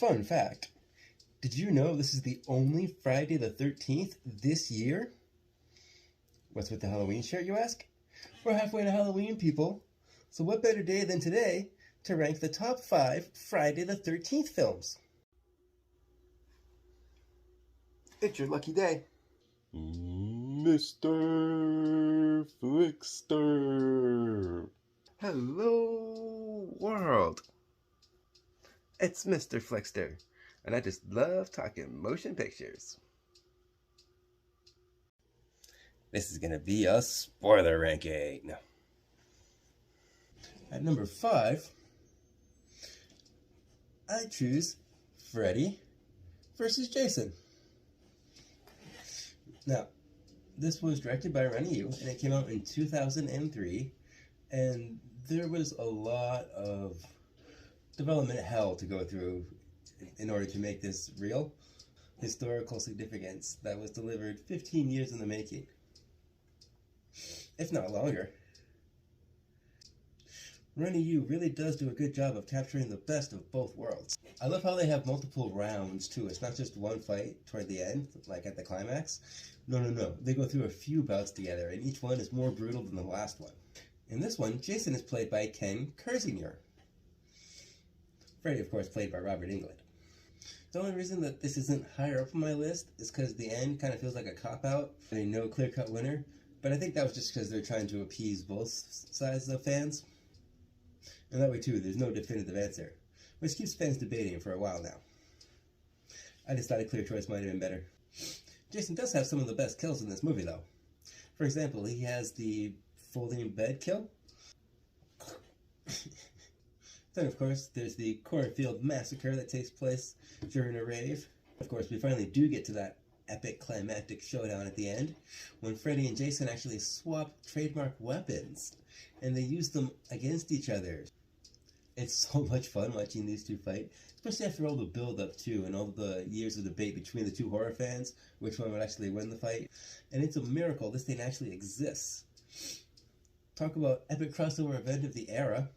Fun fact, did you know this is the only Friday the 13th this year? What's with the Halloween shirt, you ask? We're halfway to Halloween, people. So what better day than today to rank the top 5 Friday the 13th films? It's your lucky day. Mr. FLIXTER. Hello, world. It's Mr. FLIXTER, and I just love talking motion pictures. This is going to be a spoiler ranking. At number 5, I choose Freddy versus Jason. Now, this was directed by Freddy, and it came out in 2003, and there was a lot of development hell to go through in order to make this real. Historical significance that was delivered 15 years in the making, if not longer. Freddy really does do a good job of capturing the best of both worlds. I love how they have multiple rounds too. It's not just one fight toward the end, like at the climax. No. They go through a few bouts together, and each one is more brutal than the last one. In this one, Jason is played by Ken Kersinger. Freddy, of course, played by Robert Englund. The only reason that this isn't higher up on my list is because the end kind of feels like a cop-out and no clear-cut winner. But I think that was just because they're trying to appease both sides of fans. And that way, too, there's no definitive answer, which keeps fans debating for a while now. I just thought a clear choice might have been better. Jason does have some of the best kills in this movie, though. For example, he has the folding bed kill. Then, of course, there's the cornfield massacre that takes place during a rave. Of course, we finally do get to that epic climactic showdown at the end, when Freddy and Jason actually swap trademark weapons, and they use them against each other. It's so much fun watching these two fight, especially after all the build-up, too, and all the years of debate between the two horror fans, which one would actually win the fight. And it's a miracle this thing actually exists. Talk about epic crossover event of the era.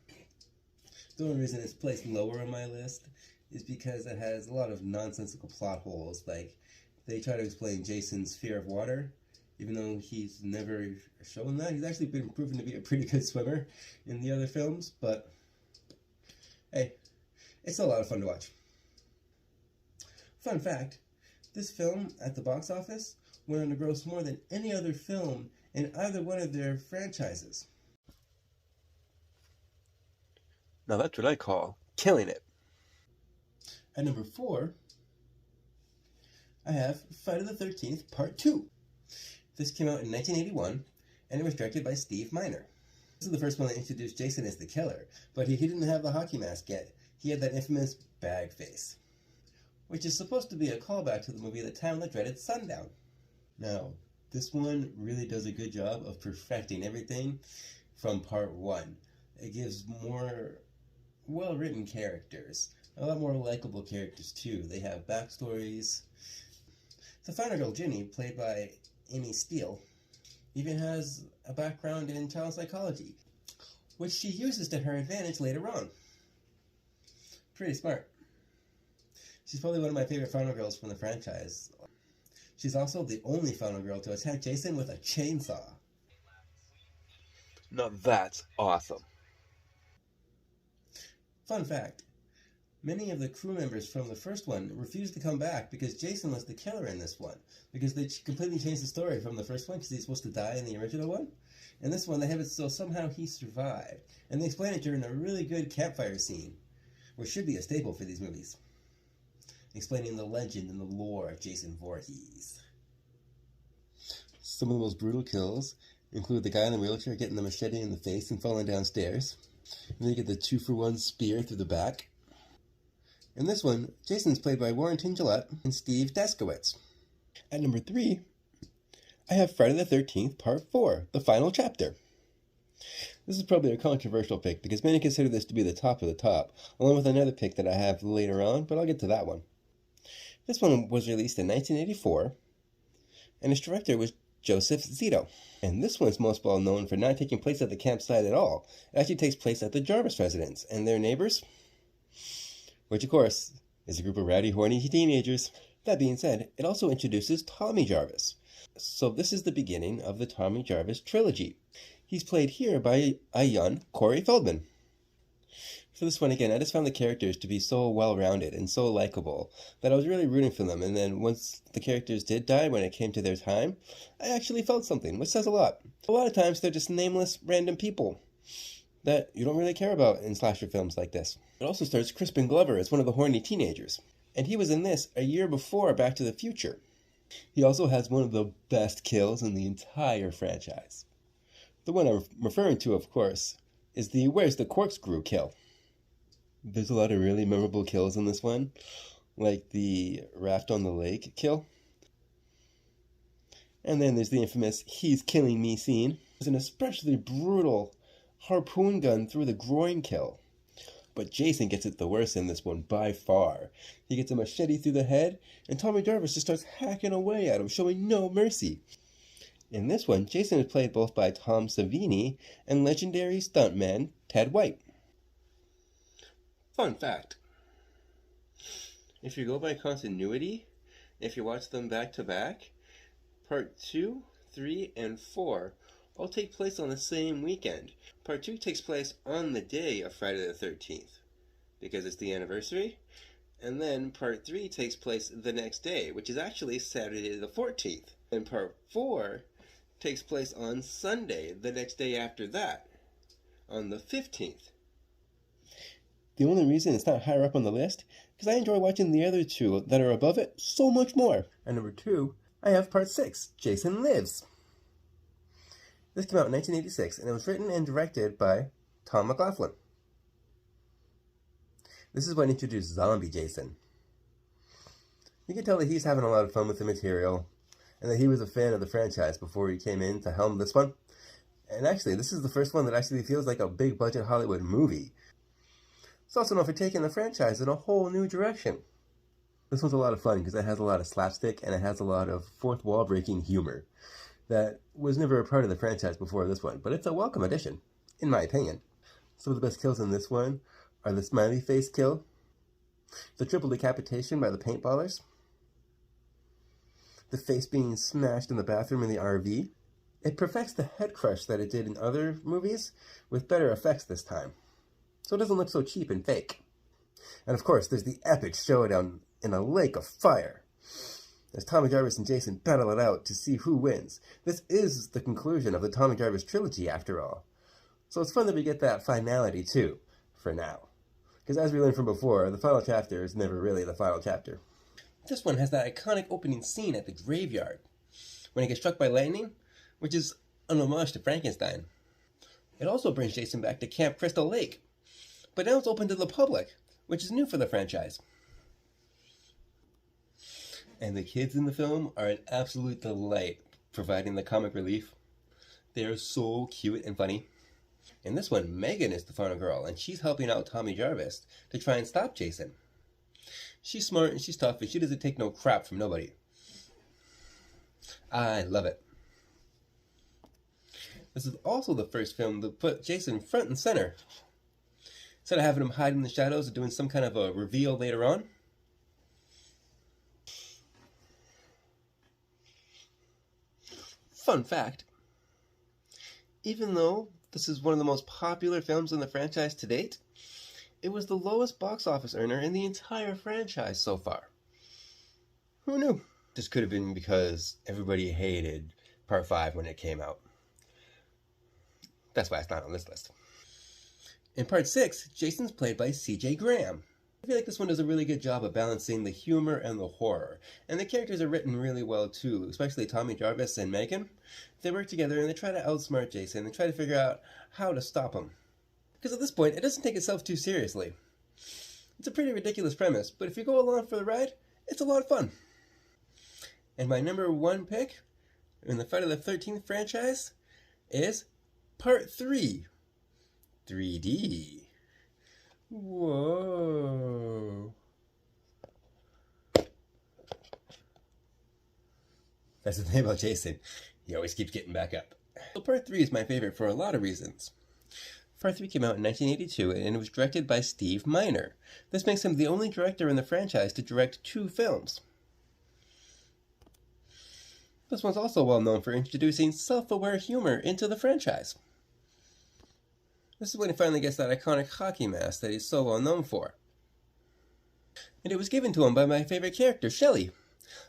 The only reason it's placed lower on my list is because it has a lot of nonsensical plot holes. Like, they try to explain Jason's fear of water, even though he's never shown that. He's actually been proven to be a pretty good swimmer in the other films, but hey, it's a lot of fun to watch. Fun fact, this film at the box office went on to gross more than any other film in either one of their franchises. Now that's what I call killing it. At number 4, I have Friday the 13th Part 2. This came out in 1981, and it was directed by Steve Miner. This is the first one that introduced Jason as the killer, but he didn't have the hockey mask yet. He had that infamous bag face, which is supposed to be a callback to the movie The Town That Dreaded Sundown. Now, this one really does a good job of perfecting everything from Part 1. It gives more well-written characters, a lot more likable characters too. They have backstories. The final girl, Ginny, played by Amy Steele, even has a background in child psychology, which she uses to her advantage later on. Pretty smart. She's probably one of my favorite final girls from the franchise. She's also the only final girl to attack Jason with a chainsaw. Now that's awesome. Fun fact, many of the crew members from the first one refused to come back because Jason was the killer in this one, because they completely changed the story from the first one because he's supposed to die in the original one. In this one, they have it so somehow he survived, and they explain it during a really good campfire scene, which should be a staple for these movies, explaining the legend and the lore of Jason Voorhees. Some of the most brutal kills include the guy in the wheelchair getting the machete in the face and falling downstairs. And then you get the 2-for-1 spear through the back. In this one, Jason's played by Warrington Gillette and Steve Daskowitz. At number 3, I have Friday the 13th Part 4, the final chapter. This is probably a controversial pick because many consider this to be the top of the top, along with another pick that I have later on, but I'll get to that one. This one was released in 1984, and its director was Joseph Zito. And this one's most well known for not taking place at the campsite at all. It actually takes place at the Jarvis residence and their neighbors, which of course is a group of rowdy, horny teenagers. That being said, it also introduces Tommy Jarvis. So this is the beginning of the Tommy Jarvis trilogy. He's played here by a young Corey Feldman. For this one, again, I just found the characters to be so well-rounded and so likable that I was really rooting for them. And then once the characters did die, when it came to their time, I actually felt something, which says a lot. A lot of times, they're just nameless, random people that you don't really care about in slasher films like this. It also stars Crispin Glover as one of the horny teenagers, and he was in this a year before Back to the Future. He also has one of the best kills in the entire franchise. The one I'm referring to, of course, is the "Where's the Corkscrew" kill. There's a lot of really memorable kills in this one, like the raft on the lake kill. And then there's the infamous "He's killing me" scene. There's an especially brutal harpoon gun through the groin kill. But Jason gets it the worst in this one by far. He gets a machete through the head, and Tommy Jarvis just starts hacking away at him, showing no mercy. In this one, Jason is played both by Tom Savini and legendary stuntman Ted White. Fun fact: if you go by continuity, if you watch them back to back, Part 2, 3, and 4 all take place on the same weekend. Part 2 takes place on the day of Friday the 13th, because it's the anniversary, and then Part 3 takes place the next day, which is actually Saturday the 14th. And Part 4 takes place on Sunday, the next day after that, on the 15th. The only reason it's not higher up on the list, because I enjoy watching the other two that are above it so much more. And number 2, I have Part 6, Jason Lives. This came out in 1986, and it was written and directed by Tom McLaughlin. This is what introduced Zombie Jason. You can tell that he's having a lot of fun with the material, and that he was a fan of the franchise before he came in to helm this one. And actually, this is the first one that actually feels like a big-budget Hollywood movie. It's also known for taking the franchise in a whole new direction. This one's a lot of fun because it has a lot of slapstick and it has a lot of fourth wall breaking humor that was never a part of the franchise before this one, but it's a welcome addition, in my opinion. Some of the best kills in this one are the smiley face kill, the triple decapitation by the paintballers, the face being smashed in the bathroom in the RV. It perfects the head crush that it did in other movies with better effects this time, so it doesn't look so cheap and fake. And of course, there's the epic showdown in a lake of fire, as Tommy Jarvis and Jason battle it out to see who wins. This is the conclusion of the Tommy Jarvis trilogy, after all. So it's fun that we get that finality, too, for now. Because as we learned from before, the final chapter is never really the final chapter. This one has that iconic opening scene at the graveyard, when he gets struck by lightning, which is an homage to Frankenstein. It also brings Jason back to Camp Crystal Lake, but now it's open to the public, which is new for the franchise. And the kids in the film are an absolute delight, providing the comic relief. They are so cute and funny. In this one, Megan is the final girl, and she's helping out Tommy Jarvis to try and stop Jason. She's smart and she's tough, and she doesn't take no crap from nobody. I love it. This is also the first film to put Jason front and center, instead of having him hide in the shadows and doing some kind of a reveal later on. Fun fact: even though this is one of the most popular films in the franchise to date, it was the lowest box office earner in the entire franchise so far. Who knew? This could have been because everybody hated Part 5 when it came out. That's why it's not on this list. In Part 6, Jason's played by C.J. Graham. I feel like this one does a really good job of balancing the humor and the horror. And the characters are written really well too, especially Tommy Jarvis and Megan. They work together and they try to outsmart Jason and try to figure out how to stop him. Because at this point, it doesn't take itself too seriously. It's a pretty ridiculous premise, but if you go along for the ride, it's a lot of fun. And my number 1 pick in the Friday the 13th franchise is Part 3, 3D. Whoa. That's the thing about Jason. He always keeps getting back up. So Part 3 is my favorite for a lot of reasons. Part 3 came out in 1982 and it was directed by Steve Miner. This makes him the only director in the franchise to direct 2 films. This one's also well known for introducing self-aware humor into the franchise. This is when he finally gets that iconic hockey mask that he's so well known for. And it was given to him by my favorite character, Shelly.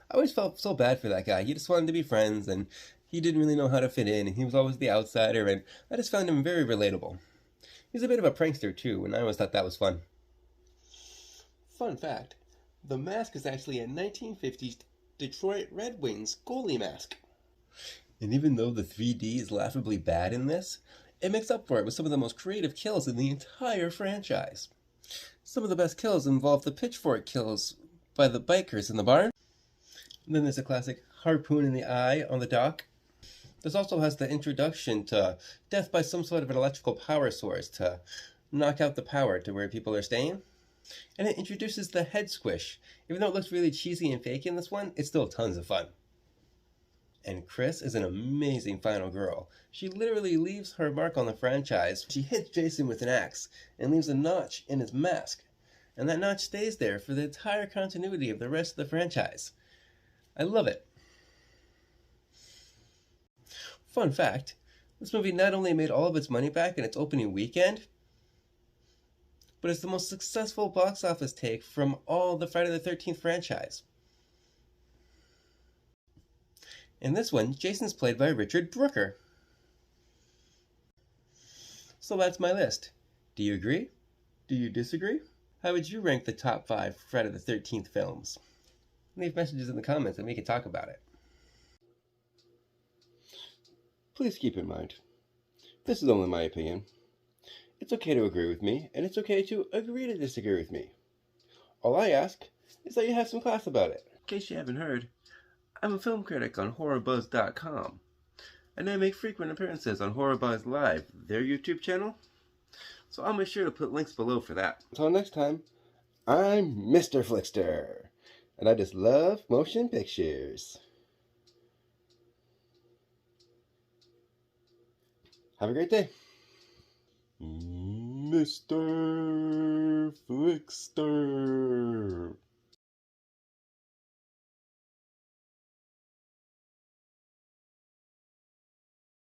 I always felt so bad for that guy. He just wanted to be friends, and he didn't really know how to fit in, and he was always the outsider, and I just found him very relatable. He's a bit of a prankster, too, and I always thought that was fun. Fun fact, the mask is actually a 1950s Detroit Red Wings goalie mask. And even though the 3D is laughably bad in this, it makes up for it with some of the most creative kills in the entire franchise. Some of the best kills involve the pitchfork kills by the bikers in the barn. And then there's a classic harpoon in the eye on the dock. This also has the introduction to death by some sort of an electrical power source to knock out the power to where people are staying. And it introduces the head squish. Even though it looks really cheesy and fake in this one, it's still tons of fun. And Chris is an amazing final girl. She literally leaves her mark on the franchise. She hits Jason with an axe and leaves a notch in his mask. And that notch stays there for the entire continuity of the rest of the franchise. I love it. Fun fact, this movie not only made all of its money back in its opening weekend, but it's the most successful box office take from all the Friday the 13th franchise. In this one, Jason's played by Richard Brooker. So that's my list. Do you agree? Do you disagree? How would you rank the top 5 Friday the 13th films? Leave messages in the comments and we can talk about it. Please keep in mind, this is only my opinion. It's okay to agree with me, and it's okay to agree to disagree with me. All I ask is that you have some class about it. In case you haven't heard, I'm a film critic on HorrorBuzz.com, and I make frequent appearances on HorrorBuzz Live, their YouTube channel, so I'll make sure to put links below for that. Until next time, I'm Mr. FLIXTER, and I just love motion pictures. Have a great day. Mr. FLIXTER.